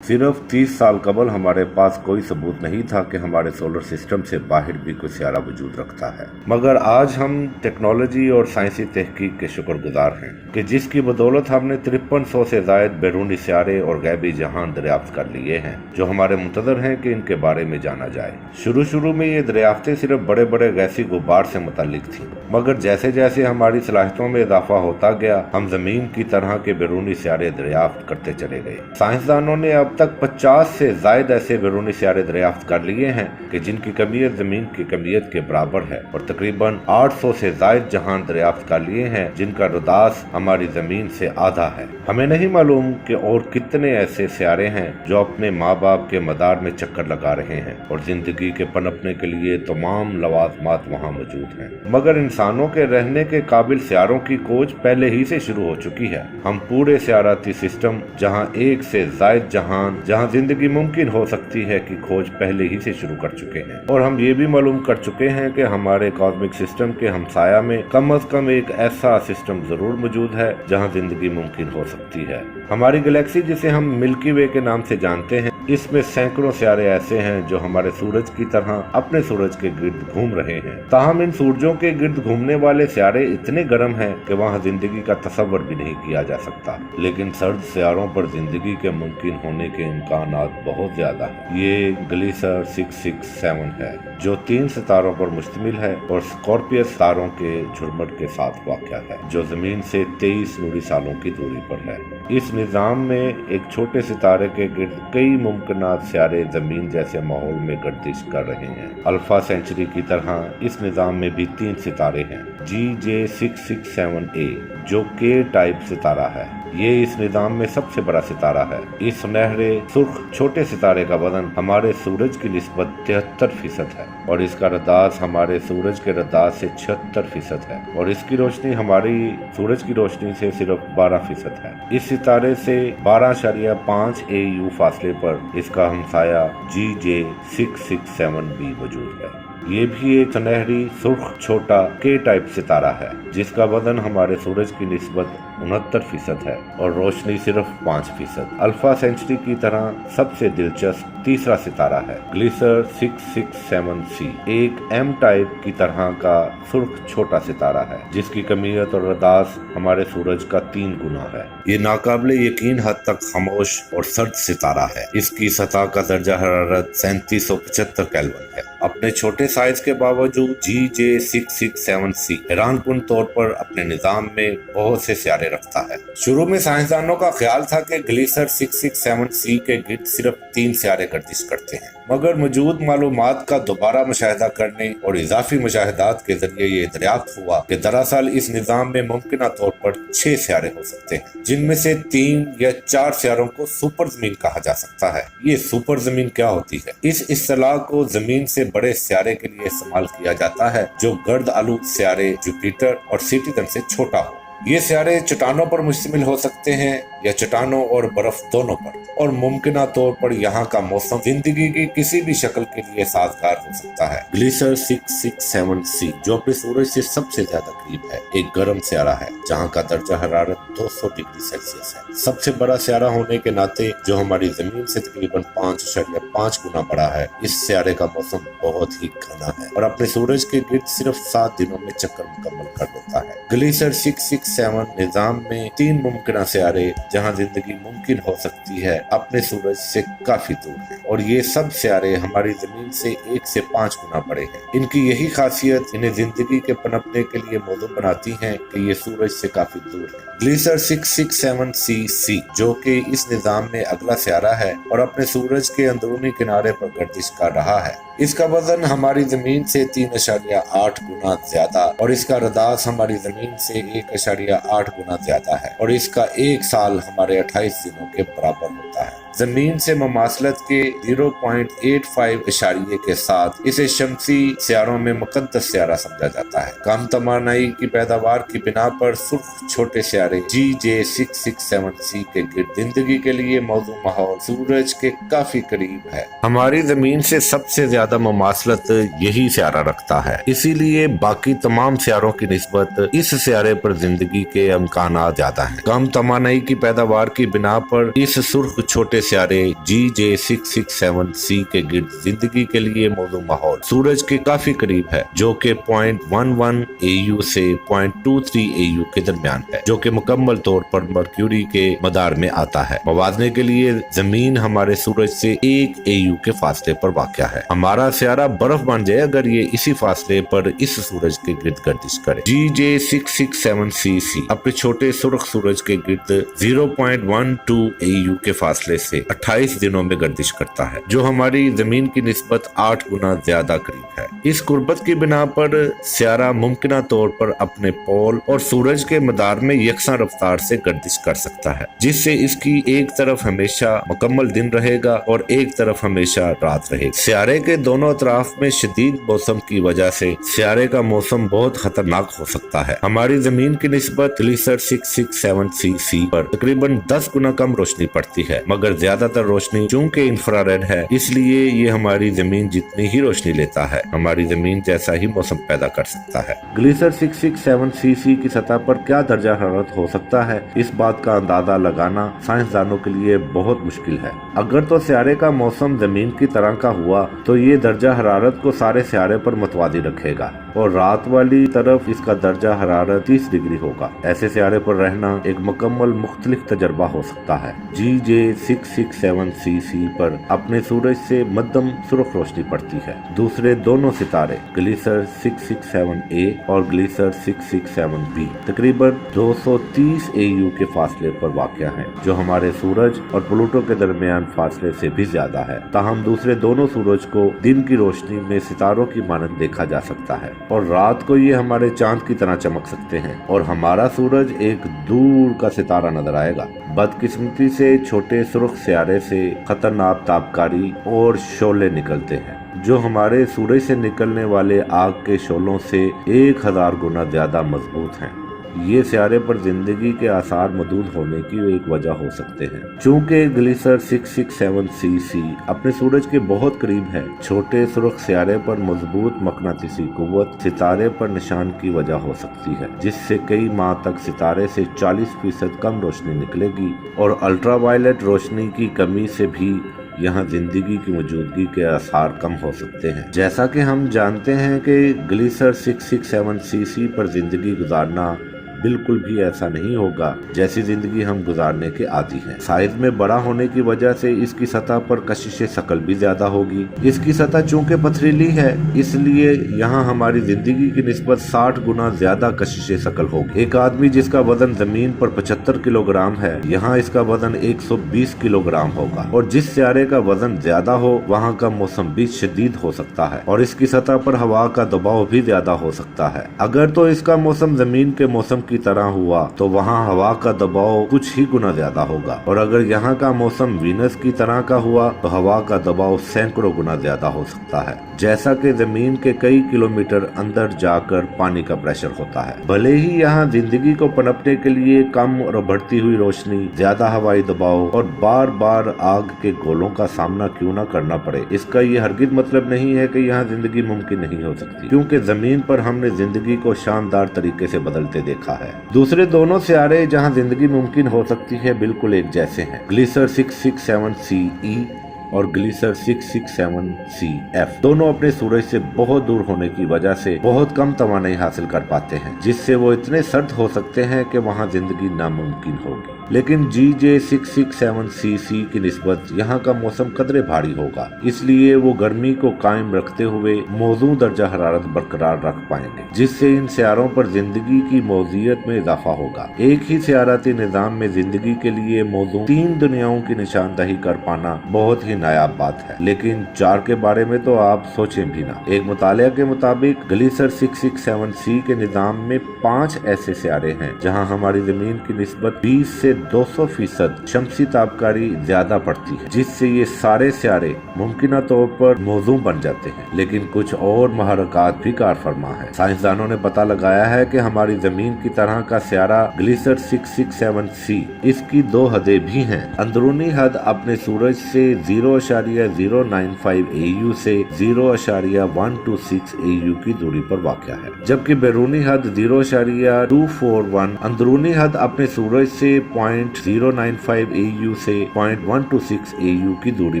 सिर्फ 30 साल कबल हमारे पास कोई सबूत नहीं था कि हमारे सोलर सिस्टम से बाहर भी कोई सियारा वजूद रखता है, मगर आज हम टेक्नोलॉजी और साइंसी तहकीक के शुक्रगुजार हैं कि जिसकी बदौलत हमने 5300 से जायद बैरूनी सियारे और गैबी जहान दरियाफ्त कर लिए हैं जो हमारे मुंतजर हैं कि इनके बारे में जाना जाए। शुरू में ये दरियाफ्तें सिर्फ बड़े बड़े गैसी गुब्बार से मुताल्लिक थी, मगर जैसे जैसे हमारी सलाहियतों में इजाफा होता गया हम जमीन की तरह के बैरूनी सियारे दरियाफ्त करते चले गए। साइंसदानों ने अब तक 50 से ज्यादा ऐसे बैरूनी सियारे दरियाफ्त कर लिए हैं कि जिनकी कमियत जमीन की कमियत के बराबर है, और तकरीबन 800 से ज्यादा जहान दरियाफ्त कर लिए हैं जिनका रदास हमारी जमीन से आधा है। हमें नहीं मालूम कि और कितने ऐसे सियारे हैं जो अपने माँ बाप के मदार में चक्कर लगा रहे हैं और जिंदगी के पनपने के लिए तमाम लवाजमात वहाँ मौजूद हैं, मगर इंसानों के रहने के काबिल सियारों की खोज पहले ही से शुरू हो चुकी है। हम पूरे सियाराती सिस्टम जहाँ एक से ज्यादा जहान जहाँ जिंदगी मुमकिन हो सकती है की खोज पहले ही से शुरू कर चुके हैं, और हम ये भी मालूम कर चुके हैं कि हमारे कॉस्मिक सिस्टम के हमसाया में कम अज कम एक ऐसा सिस्टम जरूर मौजूद है जहाँ जिंदगी मुमकिन हो सकती है। हमारी गैलेक्सी जिसे हम मिल्की वे के नाम से जानते हैं, इसमें सैकड़ों सियारे ऐसे हैं जो हमारे सूरज की तरह अपने सूरज के गिर्द घूम रहे हैं। ताहम इन सूरजों के गिर्द घूमने वाले सियारे इतने गर्म हैं कि वहाँ जिंदगी का तसव्वुर भी नहीं किया जा सकता, लेकिन सर्द सियारों पर जिंदगी के मुमकिन होने के इम्कानात बहुत ज्यादा है। ये ग्लिसर 667 है जो 3 सितारों पर मुश्तमिल है और स्कॉर्पियस तारों के झुरमुट के साथ वाक़या है जो जमीन से 23 नूरी सालों की दूरी पर है। इस निज़ाम में एक छोटे सितारे के गिर्द कई मुमकिनात सियारे जमीन जैसे माहौल में गर्दिश कर रहे हैं। अल्फा सेंचुरी की तरह इस निज़ाम में भी 3 सितारे हैं, GJ667A जो के टाइप सितारा है। ये इस निज़ाम में सबसे बड़ा सितारा है। इस सुनहरे सुर्ख छोटे सितारे का वजन हमारे सूरज की निस्बत 73% है और इसका रदास हमारे सूरज के रदास से 76% है, और इसकी रोशनी हमारी सूरज की रोशनी से सिर्फ 12% है। इस सितारे से 12.5 AU फासले पर इसका हमसाया GJ667B मौजूद है। ये भी एक सुनहरी सुर्ख छोटा के टाइप सितारा है जिसका वजन हमारे सूरज की निस्बत 69% है और रोशनी सिर्फ 5%। अल्फा सेंचुरी की तरह सबसे दिलचस्प तीसरा सितारा है ग्लिसर 667C, एक M टाइप की तरह का सुर्ख छोटा सितारा है जिसकी कमियत और रदास हमारे सूरज का 3 गुना है। ये नाकाबिले यकीन हद तक खामोश और सर्द सितारा है। इसकी सतह का दर्जा हरारत 3775 केल्विन है। अपने छोटे साइज के बावजूद GJ667C हैरानकुन तौर पर अपने निज़ाम में बहुत से सियारे रखता है। शुरू में साइंसदानों का ख्याल था कि ग्लिसर 667C के गिर्द सिर्फ 3 सियारे गर्दिश करते हैं, मगर मौजूद मालूमात का दोबारा मुशाहिदा करने और इजाफी मुशाहिदात के जरिए ये दरियाफ्त हुआ कि दरअसल इस निज़ाम में मुमकिना तौर पर 6 सियारे हो सकते हैं, जिनमें से 3 या 4 सियारों को सुपर जमीन कहा जा सकता है। ये सुपर जमीन क्या होती है? इस इस्तिलाह को जमीन से बड़े सियारे के लिए इस्तेमाल किया जाता है जो गर्द आलूद सियारे जुपिटर और सिटिजन से छोटा हो। ये सियारे चट्टानों पर मुश्तमिल हो सकते हैं या चट्टानों और बर्फ दोनों पर, और मुमकिना तौर पर यहाँ का मौसम जिंदगी की किसी भी शक्ल के लिए साजगार हो सकता है। ग्लिसर 667C जो अपने सूरज से सबसे ज्यादा करीब है, एक गर्म सियारा है जहाँ का दर्जा हरारत 200 डिग्री सेल्सियस है। सबसे बड़ा सियारा होने के नाते जो हमारी जमीन से तकरीबन 5.5 गुना बड़ा है, इस सियारे का मौसम बहुत ही घना है और अपने सूरज के गिर्द सिर्फ 7 दिनों में चक्कर मुकम्मल कर देता है। ग्लिसर 667 निज़ाम में 3 मुमकिन सियारे जहां जिंदगी मुमकिन हो सकती है अपने सूरज से काफी दूर हैं, और ये सब सियारे हमारी जमीन से 1 से 5 गुना बड़े हैं। इनकी यही खासियत इन्हें जिंदगी के पनपने के लिए मौजूद बनाती है कि ये सूरज से काफी दूर है। ग्लिसर 667C जो कि इस निज़ाम में अगला सियारा है और अपने सूरज के अंदरूनी किनारे पर गर्दिश कर रहा है, इसका वजन हमारी जमीन से 3.8 गुना ज्यादा और इसका रदास हमारी जमीन से 1.8 गुना ज्यादा है, और इसका 1 साल हमारे 28 दिनों के बराबर होता है। जमीन से ममासलत के 0.85 इशारिये के साथ इसे शमसी सियारों में मुकद्दस सियारा समझा जाता है। कम तमानाई की पैदावार की बिना पर सुर्ख छोटे सियारे GJ667C के गिर्द जिंदगी के लिए मौजूद माहौल सूरज के काफी करीब है। हमारी जमीन से सबसे ज्यादा ममासलत यही सियारा रखता है, इसीलिए बाकी तमाम सियारों की निस्बत इस सियारे पर जिंदगी के इम्कानात ज्यादा हैं। कम तमानाई की पैदावार की बिना पर इस सुर्ख छोटे सियारे GJ667c के गिर्द जिंदगी के लिए मौजूद माहौल सूरज के काफी करीब है, जो कि 0.11 AU से 0.23 AU के दरमियान है, जो कि मुकम्मल तौर पर मरक्यूरी के मदार में आता है। मवाजने के लिए जमीन हमारे सूरज से 1 AU के फासले पर वाक़या है। हमारा सियारा बर्फ बन जाए अगर ये इसी फासले पर इस सूरज के गिर्द गर्दिश करे। GJ667cc अपने छोटे सुर्ख सूरज के गिर्द 0.12 AU के फासले से 28 दिनों में गर्दिश करता है, जो हमारी जमीन की निस्बत 8 गुना ज्यादा करीब है। इस कुर्बत की बिना पर सियारा मुमकिना तौर पर अपने पोल और सूरज के मदार में यकसा रफ्तार से गर्दिश कर सकता है, जिससे इसकी एक तरफ हमेशा मुकम्मल दिन रहेगा और एक तरफ हमेशा रात रहेगी। सियारे के दोनों अतराफ में शदीद मौसम की वजह से सियारे का मौसम बहुत खतरनाक हो सकता है। हमारी जमीन की निस्बत ग्लीसर 667cc पर तकरीबन 10 गुना कम रोशनी पड़ती है, मगर ज्यादातर रोशनी चूंकि इंफ्रारेड है इसलिए ये हमारी जमीन जितनी ही रोशनी लेता है हमारी जमीन जैसा ही मौसम पैदा कर सकता है। ग्लीसर 667cc की सतह पर क्या दर्जा हरारत हो सकता है, इस बात का अंदाजा लगाना साइंसदानों के लिए बहुत मुश्किल है। अगर तो सियारे का मौसम जमीन की तरह का हुआ तो ये दर्जा हरारत को सारे सियारे पर मुतवादी रखेगा और रात वाली तरफ इसका दर्जा हरारत 30 डिग्री होगा। ऐसे सियारे पर रहना एक मुकम्मल मुख्तलिफ तजर्बा हो सकता है। GJ667cc पर अपने सूरज से मध्यम सुर्ख रोशनी पड़ती है। दूसरे दोनों सितारे ग्लीसर 667A और ग्लीसर 667B तकरीबन 230 AU के फासले पर वाक़या है, जो हमारे सूरज और प्लूटो के दरमियान फासले से भी ज्यादा है। ताहम दूसरे दोनों सूरज को दिन की रोशनी में सितारों की मानद देखा जा सकता है और रात को ये हमारे चांद की तरह चमक सकते हैं और हमारा सूरज एक दूर का सितारा नजर आएगा। बदकिस्मती से छोटे सुर्ख सियारे से खतरनाक ताबकारी और शोले निकलते हैं, जो हमारे सूरज से निकलने वाले आग के शोलों से 1000 गुना ज्यादा मजबूत हैं। ये सियारे पर जिंदगी के आसार मौजूद होने की एक वजह हो सकते हैं। चूंकि ग्लीसर 667cc अपने सूरज के बहुत करीब है, छोटे सुर्ख सियारे पर मजबूत मकनातीसी कुव्वत सितारे पर निशान की वजह हो सकती है, जिससे कई माह तक सितारे से 40% कम रोशनी निकलेगी और अल्ट्रावायलेट रोशनी की कमी से भी यहाँ जिंदगी की मौजूदगी के आसार कम हो सकते हैं। जैसा कि हम जानते हैं कि ग्लीसर 667cc पर जिंदगी गुजारना बिल्कुल भी ऐसा नहीं होगा जैसी जिंदगी हम गुजारने के आदी हैं। साइज में बड़ा होने की वजह से इसकी सतह पर कशिश शकल भी ज्यादा होगी। इसकी सतह चूंकि पथरीली है इसलिए यहाँ हमारी जिंदगी की निस्बत 60 गुना ज्यादा कशिश शकल होगी। एक आदमी जिसका वजन जमीन पर 75 किलोग्राम है, यहाँ इसका वजन 120 किलोग्राम होगा और जिस सियारे का वजन ज्यादा हो वहाँ का मौसम भी शदीद हो सकता है और इसकी सतह पर हवा का दबाव भी ज्यादा हो सकता है। अगर तो इसका मौसम जमीन के मौसम की तरह हुआ तो वहाँ हवा का दबाव कुछ ही गुना ज्यादा होगा और अगर यहाँ का मौसम वीनस की तरह का हुआ तो हवा का दबाव सैकड़ों गुना ज्यादा हो सकता है। जैसा कि जमीन के कई किलोमीटर अंदर जाकर पानी का प्रेशर होता है। भले ही यहाँ जिंदगी को पनपने के लिए कम और बढ़ती हुई रोशनी, ज्यादा हवाई दबाव और बार बार आग के गोलों का सामना क्यों न करना पड़े, इसका ये हरगिज मतलब नहीं है कि यहाँ जिंदगी मुमकिन नहीं हो सकती, क्योंकि जमीन पर हमने जिंदगी को शानदार तरीके से बदलते देखा है। दूसरे दोनों सियारे जहाँ जिंदगी मुमकिन हो सकती है बिल्कुल एक जैसे हैं। ग्लीसर 667CE और ग्लीसर 667CF दोनों अपने सूरज से बहुत दूर होने की वजह से बहुत कम तवानाई हासिल कर पाते हैं, जिससे वो इतने सर्द हो सकते हैं कि वहाँ जिंदगी नामुमकिन होगी। लेकिन GJ667cc की निस्बत यहाँ का मौसम कदरे भारी होगा, इसलिए वो गर्मी को कायम रखते हुए मौजूद दर्जा हरारत बरकरार रख पाएंगे, जिससे इन सियारों पर जिंदगी की मौजूदियत में इजाफा होगा। एक ही सियाराती निजाम में जिंदगी के लिए मौजूद 3 दुनियाओं की निशानदही कर पाना बहुत ही नायाब बात है, लेकिन 4 के बारे में तो आप सोचें भी ना। एक मुतालिया के मुताबिक ग्लीसर 667c के निजाम में 5 ऐसे सियारे हैं जहाँ हमारी जमीन की निस्बत 20 से 200% शमसी ताबकारी ज्यादा पड़ती है, जिससे ये सारे सियारे मुमकिना तौर पर मौजू बन जाते हैं। लेकिन कुछ और महरकात भी कार फरमा है। साइंसदानों ने पता लगाया है कि हमारी जमीन की तरह का सियारा ग्लीसर 667c, इसकी 2 हदें भी हैं। अंदरूनी हद अपने सूरज से 0.095 AU से 0.126 AU की दूरी पर वाक़या है, जबकि बैरूनी हद 0.241 अंदरूनी हद अपने सूरज से 0.095 AU से 0.126 AU की दूरी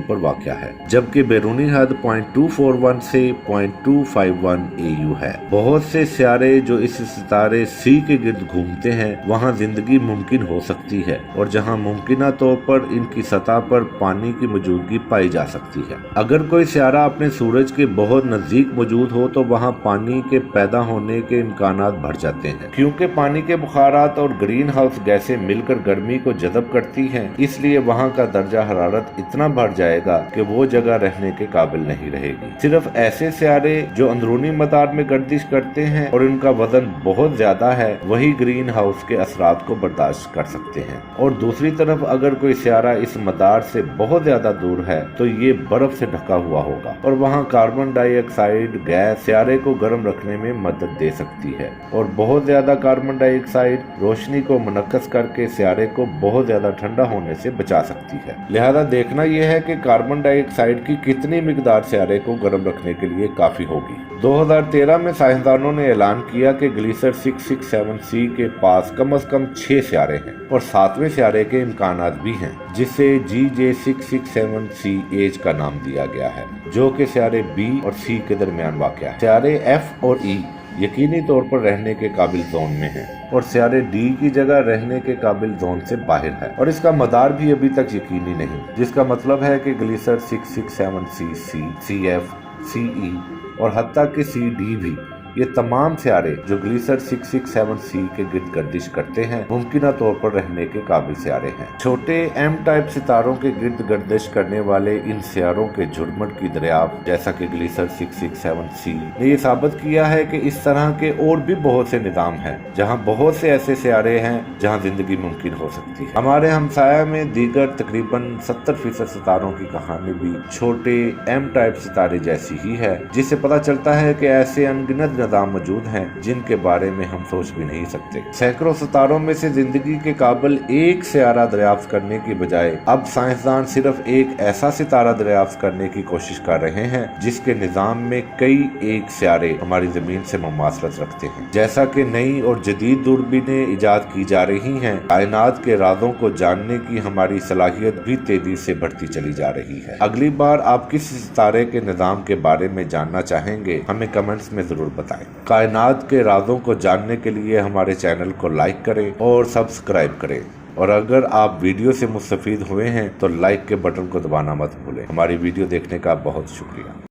पर वाक़या है, जबकि बैरूनी हद 0.241 से 0.251 AU है। बहुत से सितारे जो इस सितारे C के गिर्द घूमते हैं वहाँ जिंदगी मुमकिन हो सकती है, और जहाँ मुमकिना तौर पर इनकी सतह पर पानी की मौजूदगी पाई जा सकती है। अगर कोई सितारा अपने सूरज के बहुत नजदीक मौजूद हो तो वहाँ पानी के पैदा होने के इम्कानात बढ़ जाते हैं, क्योंकि पानी के बुखारात और ग्रीन हाउस गैसें मिलकर गर्मी को जज़ब करती हैं। इसलिए वहाँ का दर्जा हरारत इतना बढ़ जाएगा कि वो जगह रहने के काबिल नहीं रहेगी। सिर्फ ऐसे सितारे जो अंदरूनी मदार में गर्दिश करते हैं और उनका वजन बहुत ज्यादा है वही ग्रीन हाउस के असरात को बर्दाश्त कर सकते हैं, और दूसरी तरफ अगर कोई सितारा इस मदार से बहुत ज्यादा दूर है तो ये बर्फ से ढका हुआ होगा, और वहाँ कार्बन डाइऑक्साइड गैस सितारे को गर्म रखने में मदद दे सकती है, और बहुत ज्यादा कार्बन डाइऑक्साइड रोशनी को मुनक्कस करके सितारे को बहुत ज्यादा ठंडा होने से बचा सकती है। लिहाजा देखना यह है कि कार्बन डाइऑक्साइड की कितनी मिकदार सितारे को गर्म रखने के लिए काफी होगी। 2013 में साइंसदानों ने ऐलान किया कि ग्लीसर 667c के पास कम से कम 6 सितारे हैं और 7वें सितारे के इम्कानात भी हैं, जिसे GJ667c एज का नाम दिया गया है, जो कि सितारे B और C के दरमियान वाक़या है। सितारे F और E यकीनी तौर पर रहने के काबिल जोन में है, और सितारे D की जगह रहने के काबिल जोन से बाहर है, और इसका मदार भी अभी तक यकीनी नहीं, जिसका मतलब है कि ग्लीसर 667c, CF, CE और हत्ता कि CD भी, ये तमाम सितारे जो ग्लीसर 667c के गिर्द गर्दिश करते हैं मुमकिना तौर पर रहने के काबिल सितारे हैं। छोटे M टाइप सितारों के गिर्द गर्दिश करने वाले इन सितारों के झुरमुट की दरियाफ्त जैसा कि ग्लीसर 667c ने ये साबित किया है कि इस तरह के और भी बहुत से निज़ाम हैं जहां बहुत से ऐसे सितारे हैं जहां जिंदगी मुमकिन हो सकती है। हमारे हमसाया में दीगर तकरीबन 70% सितारों की कहानी भी छोटे M टाइप सितारे जैसी ही है, जिससे पता चलता है कि ऐसे अनगिनत निज़ाम मौजूद हैं जिनके बारे में हम सोच भी नहीं सकते। सैकड़ों सितारों में से जिंदगी के काबिल एक सितारा दरियाफ्त करने की बजाय अब साइंसदान सिर्फ एक ऐसा सितारा दरियाफ्त करने की कोशिश कर रहे हैं जिसके निज़ाम में कई एक सितारे हमारी जमीन से मुमासलत रखते हैं। जैसा कि नई और जदीद दूरबीनें इजाद की जा रही हैं, कायनात के राज़ों को जानने की हमारी सलाहियत भी तेजी से बढ़ती चली जा रही है। अगली बार आप किस सितारे के निज़ाम के बारे में जानना चाहेंगे हमें कमेंट्स में जरूर बताएं। कायनात के राज़ों को जानने के लिए हमारे चैनल को लाइक करें और सब्सक्राइब करें, और अगर आप वीडियो से मुस्तफीद हुए हैं तो लाइक के बटन को दबाना मत भूलें। हमारी वीडियो देखने का बहुत शुक्रिया।